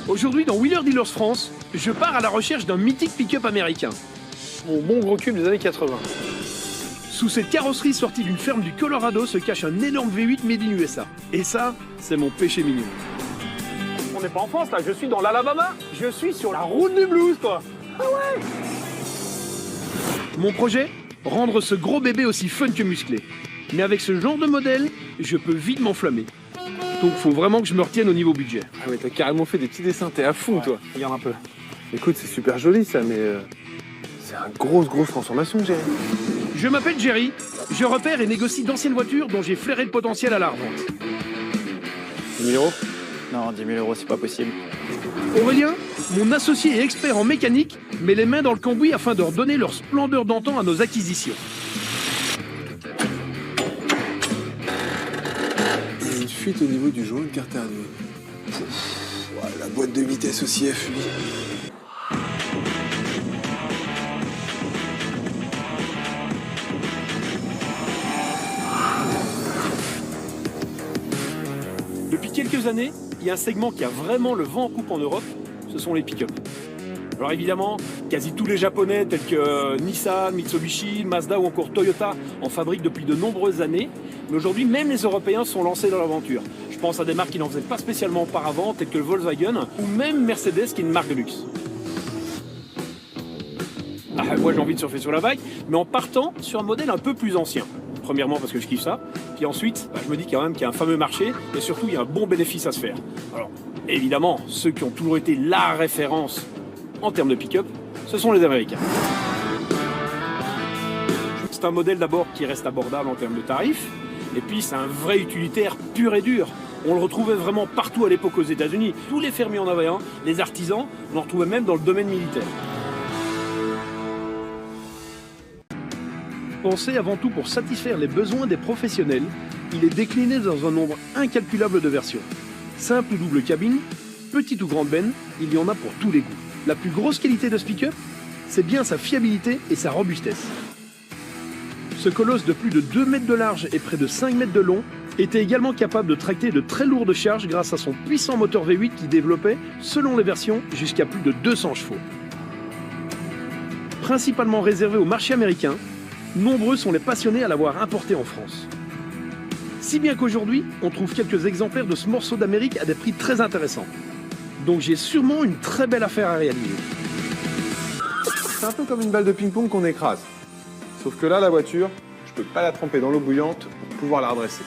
Aujourd'hui, dans Wheeler Dealers France, je pars à la recherche d'un mythique pick-up américain. Mon bon gros cube des années 80. Sous cette carrosserie sortie d'une ferme du Colorado se cache un énorme V8 made in USA. Et ça, c'est mon péché mignon. On n'est pas en France là, je suis dans l'Alabama. Je suis sur la route du blues quoi. Ah ouais. Mon projet, rendre ce gros bébé aussi fun que musclé. Mais avec ce genre de modèle, je peux vite m'enflammer. Donc faut vraiment que je me retienne au niveau budget. Ah mais t'as carrément fait des petits dessins, t'es à fond toi. Regarde un peu. Écoute, c'est super joli ça, mais c'est une grosse transformation, Jerry. Je m'appelle Jerry, je repère et négocie d'anciennes voitures dont j'ai flairé le potentiel à la revente. 10 000 euros? Non, 10 000 euros, c'est pas possible. Aurélien, mon associé et expert en mécanique, met les mains dans le cambouis afin de redonner leur splendeur d'antan à nos acquisitions. Il y a une fuite au niveau du jaune carter nuit. La boîte de vitesse aussi a fui. Depuis quelques années, il y a un segment qui a vraiment le vent en poupe en Europe, ce sont les pick-up. Alors évidemment, quasi tous les Japonais tels que Nissan, Mitsubishi, Mazda ou encore Toyota en fabriquent depuis de nombreuses années. Mais aujourd'hui, même les Européens sont lancés dans l'aventure. Je pense à des marques qui n'en faisaient pas spécialement auparavant, telles que le Volkswagen ou même Mercedes qui est une marque de luxe. Moi j'ai envie de surfer sur la vague, mais en partant sur un modèle un peu plus ancien. Premièrement parce que je kiffe ça, puis ensuite je me dis quand même qu'il y a un fameux marché et surtout il y a un bon bénéfice à se faire. Alors évidemment, ceux qui ont toujours été la référence en termes de pick-up, ce sont les Américains. C'est un modèle d'abord qui reste abordable en termes de tarifs, et puis c'est un vrai utilitaire pur et dur. On le retrouvait vraiment partout à l'époque aux États-Unis. Tous les fermiers en avaient un, les artisans, on en retrouvait même dans le domaine militaire. Pensé avant tout pour satisfaire les besoins des professionnels, il est décliné dans un nombre incalculable de versions. Simple ou double cabine, petite ou grande benne, il y en a pour tous les goûts. La plus grosse qualité de ce pick-up, c'est bien sa fiabilité et sa robustesse. Ce colosse de plus de 2 mètres de large et près de 5 mètres de long était également capable de tracter de très lourdes charges grâce à son puissant moteur V8 qui développait, selon les versions, jusqu'à plus de 200 chevaux. Principalement réservé au marché américain, nombreux sont les passionnés à l'avoir importé en France. Si bien qu'aujourd'hui, on trouve quelques exemplaires de ce morceau d'Amérique à des prix très intéressants. Donc j'ai sûrement une très belle affaire à réaliser. C'est un peu comme une balle de ping-pong qu'on écrase. Sauf que là, la voiture, je peux pas la tremper dans l'eau bouillante pour pouvoir la redresser.